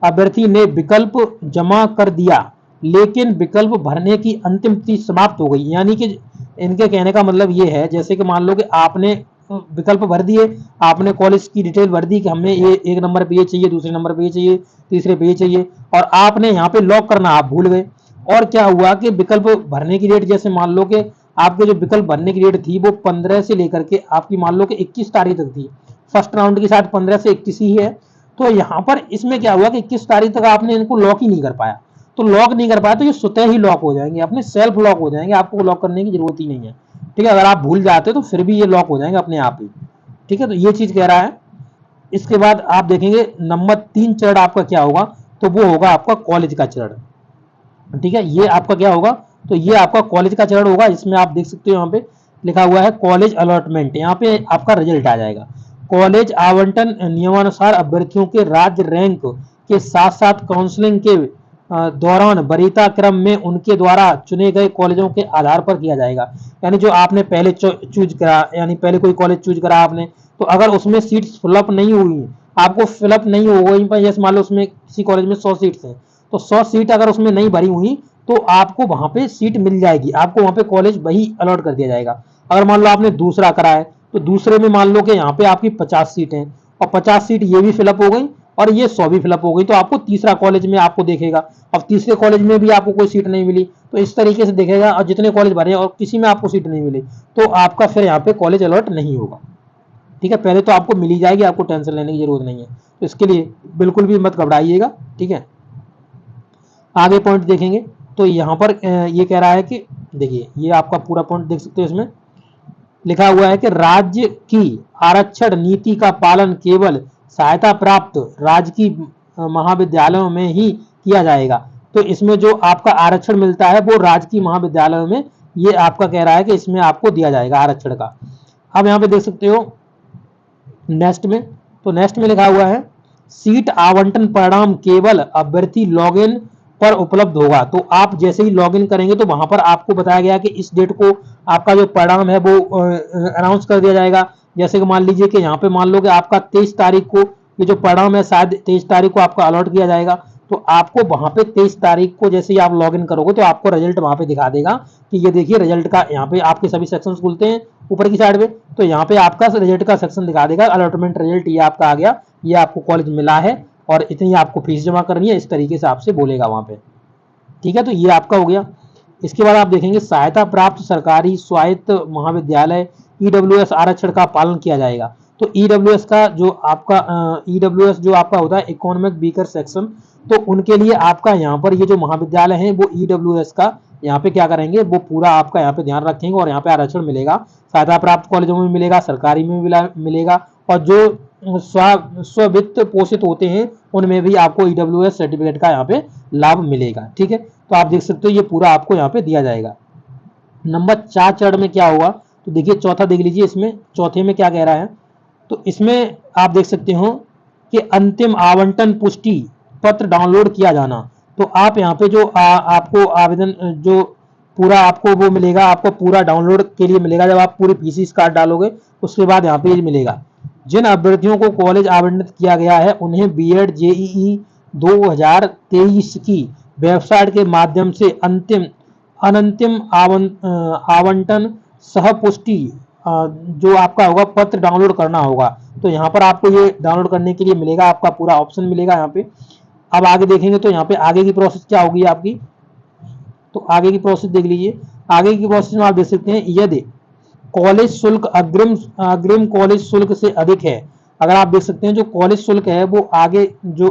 S1: अभ्यर्थी ने विकल्प जमा कर दिया लेकिन विकल्प भरने की अंतिम तिथि समाप्त हो गई, यानी कि इनके कहने का मतलब ये है, जैसे कि मान लो कि आपने विकल्प भर दिए, आपने कॉलेज की डिटेल भर दी कि हमें ये 1 नंबर पे ये चाहिए, दूसरे नंबर पे ये चाहिए, तीसरे पे ये चाहिए, और आपने यहाँ पे लॉक करना आप भूल गए, और क्या हुआ कि विकल्प भरने की डेट, जैसे मान लो कि आपके जो विकल्प भरने की डेट थी वो 15 से लेकर के आपकी मान लो कि 21 तारीख तक थी, फर्स्ट राउंड की शायद 15 से 21 ही है, तो यहाँ पर इसमें क्या हुआ कि 21 तारीख तक आपने इनको लॉक ही नहीं कर पाया, तो लॉक नहीं कर पाया तो ये स्वतः ही लॉक हो जाएंगे, अपने सेल्फ लॉक हो जाएंगे, आपको लॉक करने की जरूरत ही नहीं है। ठीक है, अगर आप भूल जाते हो तो फिर भी ये लॉक हो जाएंगे अपने आप ही। ठीक है, तो ये चीज कह रहा है। इसके बाद आप देखेंगे नंबर 3 चरण आपका क्या होगा, तो वो होगा आपका कॉलेज का चरण। ठीक है, ये आपका क्या होगा, तो ये आपका कॉलेज का चरण होगा। इसमें आप देख सकते हो यहाँ पे लिखा हुआ है कॉलेज अलॉटमेंट, यहाँ पे आपका रिजल्ट आ जाएगा। कॉलेज आवंटन नियमानुसार अभ्यर्थियों के राज्य रैंक के साथ साथ काउंसलिंग के दौरान वरीयता क्रम में उनके द्वारा चुने गए कॉलेजों के आधार पर किया जाएगा। यानी जो आपने पहले चूज करा, यानी पहले कोई कॉलेज चूज करा आपने, तो अगर उसमें सीट्स फिलअप नहीं हुई, आपको फिलअप नहीं हो गई, जैसे मान लो उसमें किसी कॉलेज में 100 सीट्स हैं, तो 100 सीट अगर उसमें नहीं भरी हुई तो आपको वहां पे सीट मिल जाएगी, आपको वहां पे कॉलेज वही अलॉट कर दिया जाएगा। अगर मान लो आपने दूसरा करा है तो दूसरे में मान लो कि यहाँ पे आपकी 50 सीट हैं और 50 सीट ये भी फिलअप हो गई और ये 100 भी फिलअप हो गई, तो आपको तीसरा कॉलेज में आपको देखेगा। अब तीसरे कॉलेज में भी आपको कोई सीट नहीं मिली तो इस तरीके से देखेगा, और जितने कॉलेज भरे और किसी में आपको सीट नहीं मिली तो आपका फिर यहाँ पे कॉलेज अलॉट नहीं होगा। ठीक है, पहले तो आपको मिली जाएगी, आपको टेंशन लेने की जरूरत नहीं है, तो इसके लिए बिल्कुल भी मत घबराइएगा। ठीक है, आगे पॉइंट देखेंगे तो यहाँ पर ये कह रहा है कि देखिए ये आपका पूरा पॉइंट देख सकते हो, इसमें लिखा हुआ है कि राज्य की आरक्षण नीति का पालन केवल सहायता प्राप्त राजकीय महाविद्यालयों में ही किया जाएगा। तो इसमें जो आपका आरक्षण मिलता है वो राजकीय महाविद्यालयों में, ये आपका कह रहा है कि इसमें आपको दिया जाएगा आरक्षण का। अब यहाँ पे देख सकते हो नेक्स्ट में, तो नेक्स्ट में लिखा हुआ है सीट आवंटन परिणाम केवल अभ्यर्थी लॉगिन पर उपलब्ध होगा। तो आप जैसे ही लॉगिन करेंगे तो वहां पर आपको बताया गया कि इस डेट को आपका जो परिणाम है वो अनाउंस कर दिया जाएगा। जैसे कि मान लीजिए कि यहाँ पे मान लो कि आपका 23 तारीख को ये जो परिणाम है शायद 23 तारीख को आपका अलॉट किया जाएगा, तो आपको वहां पे 23 तारीख को जैसे ही आप लॉगिन करोगे तो आपको रिजल्ट वहां पे दिखा देगा कि ये देखिए रिजल्ट का, यहाँ पे आपके सभी सेक्शन खुलते हैं ऊपर की साइड में, तो यहाँ पे आपका रिजल्ट का सेक्शन दिखा देगा अलॉटमेंट रिजल्ट, ये आपका आ गया, ये आपको कॉलेज मिला है और इतनी आपको फीस जमा करनी है, इस तरीके से आपसे बोलेगा वहां पे। ठीक है, तो ये आपका हो गया। इसके बाद आप देखेंगे सहायता प्राप्त सरकारी स्वायत्त महाविद्यालय ईडब्ल्यूएस आरक्षण का पालन किया जाएगा। तो ईडब्ल्यूएस का जो आपका ईडब्ल्यूएस जो आपका होता है इकोनॉमिक वीकर सेक्शन, तो उनके लिए आपका यहाँ पर ये जो महाविद्यालय है वो ईडब्ल्यूएस का यहाँ पे क्या करेंगे, वो पूरा आपका यहाँ पे ध्यान रखेंगे और यहाँ पे आरक्षण मिलेगा। सहायता प्राप्त कॉलेजों में मिलेगा, सरकारी में मिलेगा, और जो स्वित्त पोषित होते हैं उनमें भी आपको ईडब्ल्यूएस सर्टिफिकेट का यहाँ पे लाभ मिलेगा। ठीक है, तो आप देख सकते हो ये पूरा आपको यहाँ पे दिया जाएगा। नंबर 4 चरण में क्या होगा, तो देखिए चौथा देख लीजिए, इसमें चौथे में क्या कह रहा है, तो इसमें आप देख सकते हो कि अंतिम आवंटन पुष्टि पत्र डाउनलोड किया जाना। तो आप यहाँ पे जो आपको आवेदन जो पूरा आपको वो मिलेगा, आपको पूरा डाउनलोड के लिए मिलेगा जब आप पूरी पीसी कार्ड डालोगे, उसके बाद यहाँ पे मिलेगा। जिन अभ्यर्थियों को कॉलेज आवंटित किया गया है उन्हें बीएड जेईई 2023 की वेबसाइट के माध्यम से अनंतिम आवंटन सह पुष्टि जो आपका होगा पत्र डाउनलोड करना होगा। तो यहाँ पर आपको ये डाउनलोड करने के लिए मिलेगा, आपका पूरा ऑप्शन मिलेगा यहाँ पे। अब आगे देखेंगे तो यहाँ पे आगे की प्रोसेस क्या होगी आपकी, तो आगे की प्रोसेस देख लीजिए। आगे की प्रोसेस में आप देख सकते हैं यदि कॉलेज शुल्क अग्रिम कॉलेज शुल्क से अधिक है, अगर आप देख सकते हैं जो कॉलेज शुल्क है वो आगे जो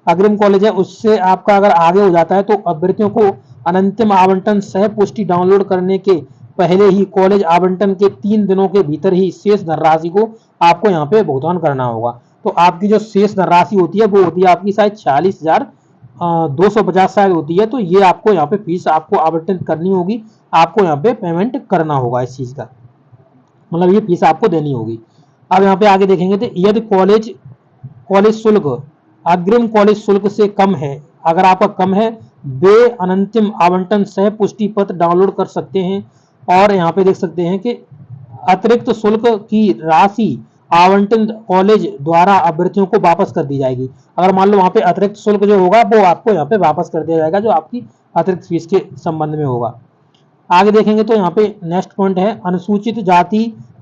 S1: अग्रिम कॉलेज है उससे आपका अगर आगे हो जाता है तो अभ्यर्थियों को अनंतिम आवंटन सह पुष्टि डाउनलोड करने के पहले ही कॉलेज आवंटन के 3 दिनों के भीतर ही शेष धनराशि को आपको यहाँ पे भुगतान करना होगा। तो आपकी जो शेष धनराशि होती है वो होती है आपकी शायद 46,250 शायद होती है। तो ये आपको यहाँ पे फीस आपको आवंटित करनी होगी, आपको यहाँ पे पेमेंट करना होगा इस चीज का, मतलब ये फीस आपको देनी होगी। अब यहाँ पे आगे देखेंगे तो यदि कॉलेज शुल्क अग्रिम कॉलेज शुल्क से कम है, अगर आपका कम है वे अनंतिम आवंटन सह पुष्टि पत्र डाउनलोड कर सकते हैं। और यहाँ पे देख सकते हैं कि अतिरिक्त शुल्क की राशि आवंटन कॉलेज द्वारा अभ्यर्थियों को वापस कर दी जाएगी। अगर मान लो वहां पे अतिरिक्त शुल्क जो होगा वो आपको यहाँ पे वापस कर दिया जाएगा, जो आपकी अतिरिक्त फीस के संबंध में होगा। आगे देखेंगे तो यहाँ पे नेक्स्ट पॉइंट है अनुसूचित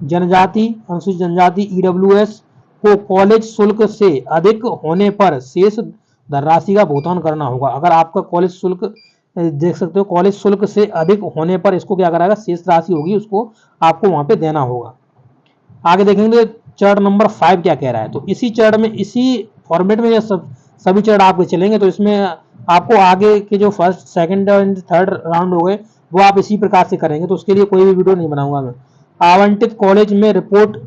S1: जनजाति ईडब्ल्यूएस को कॉलेज शुल्क से अधिक होने पर शेष धनराशि का भुगतान करना होगा। अगर आपका कॉलेज शुल्क देख सकते हो कॉलेज शुल्क से अधिक होने पर इसको क्या कराएगा, शेष राशि होगी उसको आपको वहां पे देना होगा। आगे देखेंगे चरण नंबर 5 क्या कह रहा है, तो इसी चरण में इसी फॉर्मेट में ये सभी चरण आपके चलेंगे। तो इसमें आपको आगे के जो first second and third round हो गए वो आप इसी प्रकार से करेंगे। तो उसके लिए कोई भी वीडियो नहीं बनाऊंगा मैं। आवंटित कॉलेज में रिपोर्ट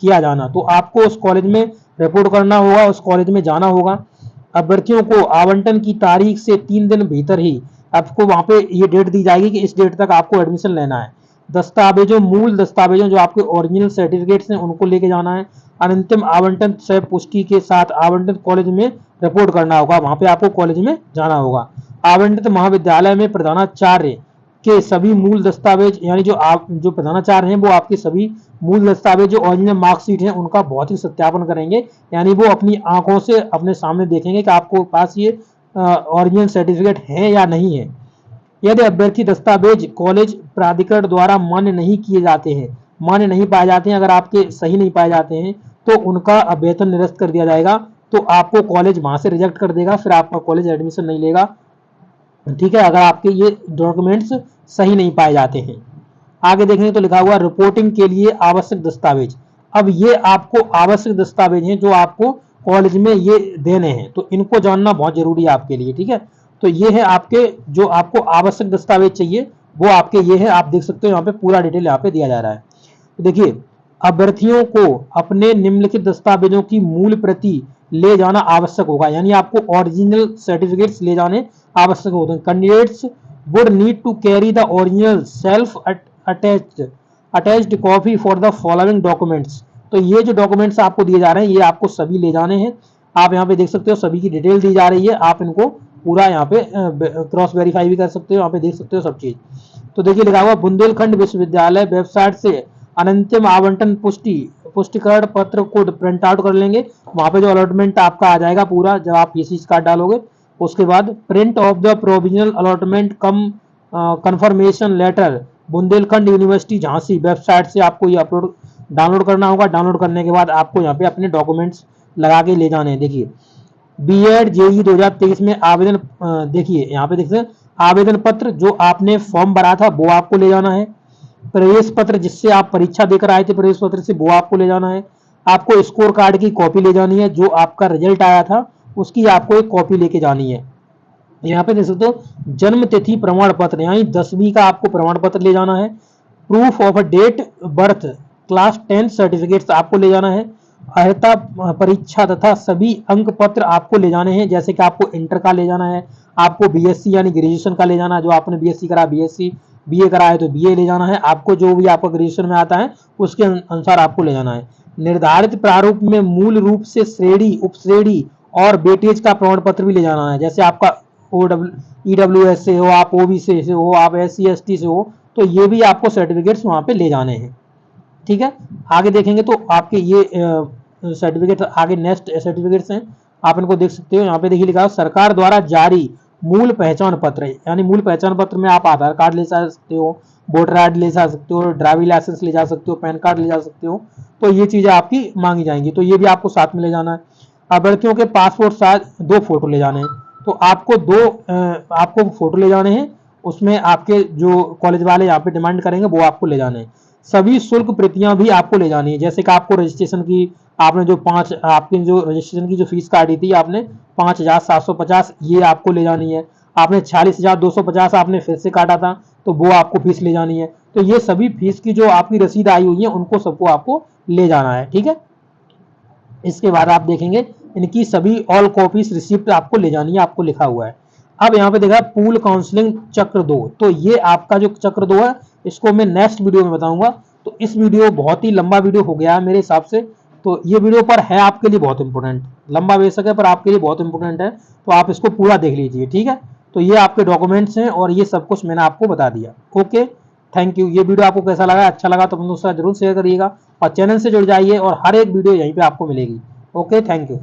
S1: किया जाना, तो आपको उस कॉलेज में रिपोर्ट करना होगा, उस कॉलेज में जाना होगा। अभ्यर्थियों को आवंटन की तारीख से 3 दिन भीतर ही आपको वहां पे ये डेट दी जाएगी कि इस डेट तक आपको एडमिशन लेना है। दस्तावेजों, मूल दस्तावेजों जो आपके ओरिजिनल सर्टिफिकेट्स हैं उनको लेके जाना है। अंतिम आवंटन से पुष्टि के साथ आवंटित कॉलेज में रिपोर्ट करना होगा, वहां पे आपको कॉलेज में जाना होगा। आवंटित महाविद्यालय में प्रधानाचार्य के सभी मूल दस्तावेज, यानी जो प्रधानाचार्य हैं वो आपके सभी मूल दस्तावेज जो ओरिजिनल मार्कशीट है उनका भौतिक सत्यापन करेंगे, यानी वो अपनी आंखों से अपने सामने देखेंगे कि आपको पास ये ओरिजिनल सर्टिफिकेट है या नहीं है। यदि अभ्यर्थी दस्तावेज कॉलेज प्राधिकरण द्वारा मान्य नहीं किए जाते हैं, मान्य नहीं पाए जाते हैं, अगर आपके सही नहीं पाए जाते हैं तो उनका वेतन निरस्त कर दिया जाएगा। तो आपको कॉलेज वहां से रिजेक्ट कर देगा, फिर आपका कॉलेज एडमिशन नहीं लेगा। ठीक है, अगर आपके ये डॉक्यूमेंट्स सही नहीं पाए जाते हैं। आगे देखेंगे तो लिखा हुआ रिपोर्टिंग के लिए आवश्यक दस्तावेज। अब ये आपको आवश्यक दस्तावेज हैं जो आपको कॉलेज में ये देने हैं, तो इनको जानना बहुत जरूरी है आपके लिए। ठीक है, तो ये है आपके जो आपको आवश्यक दस्तावेज चाहिए वो आपके ये है, आप देख सकते हो यहाँ पे पूरा डिटेल यहाँ पे दिया जा रहा है। तो देखिए, अभ्यर्थियों को अपने निम्नलिखित दस्तावेजों की मूल प्रति ले जाना आवश्यक होगा, यानी आपको ओरिजिनल सर्टिफिकेट्स ले जाने आवश्यक होते हैं। Candidates would need to carry the original self attached copy for the following documents. तो ये जो डॉक्यूमेंट्स आपको दिए जा रहे हैं ये आपको सभी ले जाने हैं। आप यहाँ पे देख सकते हो सभी की डिटेल दी जा रही है, आप इनको पूरा यहाँ पे क्रॉस वेरीफाई भी कर सकते हो, यहाँ पे देख सकते हो सब चीज। तो देखिए लिखा हुआ बुंदेलखंड विश्वविद्यालय वेबसाइट से अंतिम आवंटन पुष्टिकरण पत्र को प्रिंट आउट कर लेंगे। वहां पे जो अलॉटमेंट आपका आ जाएगा पूरा, जब आप पीसी कार्ड डालोगे उसके बाद print of the provisional allotment cum confirmation letter Bundelkhand university Jhansi website से आपको ये डाउनलोड करना होगा। डाउनलोड करने के बाद आपको यहाँ पे अपने डॉक्यूमेंट्स लगा के ले जाने हैं। देखिए बीएड जेई 2023 में आवेदन, देखिए यहाँ पे देखते हैं आवेदन पत्र जो आपने फॉर्म भरा था वो आपको ले जाना है। प्रवेश पत्र जिससे आप परीक्षा देकर आए थे, प्रवेश पत्र से वो आपको ले जाना है। आपको स्कोर कार्ड की कॉपी ले जानी है, जो आपका रिजल्ट आया था उसकी आपको एक कॉपी लेके जानी है। यहाँ पे देख सकते हो जन्म तिथि प्रमाण पत्र, यानी 10वीं का आपको प्रमाण पत्र ले जाना है। Proof of a date birth class 10 certificates आपको ले जाना है। अर्हता परीक्षा तथा सभी अंक पत्र आपको ले जाने हैं, जैसे कि आपको इंटर का ले जाना है, आपको बीएससी यानी ग्रेजुएशन का ले जाना है, जो आपने बीएससी करा बीएससी, बीए करा है तो बीए ले जाना है। आपको जो भी आपका ग्रेजुएशन में आता है उसके अनुसार आपको ले जाना है। निर्धारित प्रारूप में मूल रूप से श्रेणी, उपश्रेणी और वेटेज का प्रमाण पत्र भी ले जाना है, जैसे आपका ईडब्ल्यूएस से हो, आप ओबी से हो, आप SC ST से हो, तो ये भी आपको सर्टिफिकेट्स वहां पे ले जाने हैं। ठीक है, आगे देखेंगे तो आपके ये सर्टिफिकेट आगे नेक्स्ट सर्टिफिकेट्स हैं, आप इनको देख सकते हो। यहाँ पे देखिए लिखा है सरकार द्वारा जारी मूल पहचान पत्र, यानी मूल पहचान पत्र में आप आधार कार्ड ले जा सकते हो, वोटर ID ले जा सकते हो, ड्राइविंग लाइसेंस ले जा सकते हो, पैन कार्ड ले जा सकते हो। तो ये चीजें आपकी मांगी जाएंगी, तो ये भी आपको साथ में ले जाना है। अभ्यर्थियों के पासपोर्ट साइज 2 फोटो ले जाने हैं, तो आपको आपको फोटो ले जाने हैं, उसमें आपके जो कॉलेज वाले यहाँ पे डिमांड करेंगे वो आपको ले जाने हैं। सभी शुल्क प्रतियां भी आपको ले जानी है, जैसे कि आपको रजिस्ट्रेशन की आपने जो आपकी जो रजिस्ट्रेशन की जो फीस काटी थी आपने 5,750, ये आपको ले जानी है। आपने 46,250 आपने फिर से काटा था तो वो आपको फीस ले जानी है। तो ये सभी फीस की जो आपकी रसीद आई हुई है उनको सबको आपको ले जाना है। ठीक है, इसके बाद आप देखेंगे इनकी सभी ऑल कॉपीज रिसिप्ट आपको ले जानी है, आपको लिखा हुआ है। अब यहाँ पे देखा पूल काउंसलिंग चक्र 2, तो ये आपका जो चक्र 2 है इसको मैं नेक्स्ट वीडियो में बताऊंगा। तो इस वीडियो बहुत ही लंबा वीडियो हो गया है मेरे हिसाब से, तो ये वीडियो पर है आपके लिए बहुत इंपॉर्टेंट, लंबा बेशक है पर आपके लिए बहुत इंपॉर्टेंट है, तो आप इसको पूरा देख लीजिए। ठीक है, तो ये आपके डॉक्यूमेंट्स हैं और ये सब कुछ मैंने आपको बता दिया। Okay, thank you. ये वीडियो आपको कैसा लगा, अच्छा लगा तो अपने दोस्तों के साथ जरूर शेयर करिएगा और चैनल से जुड़ जाइए और हर एक वीडियो यहीं पे आपको मिलेगी। Okay, thank you.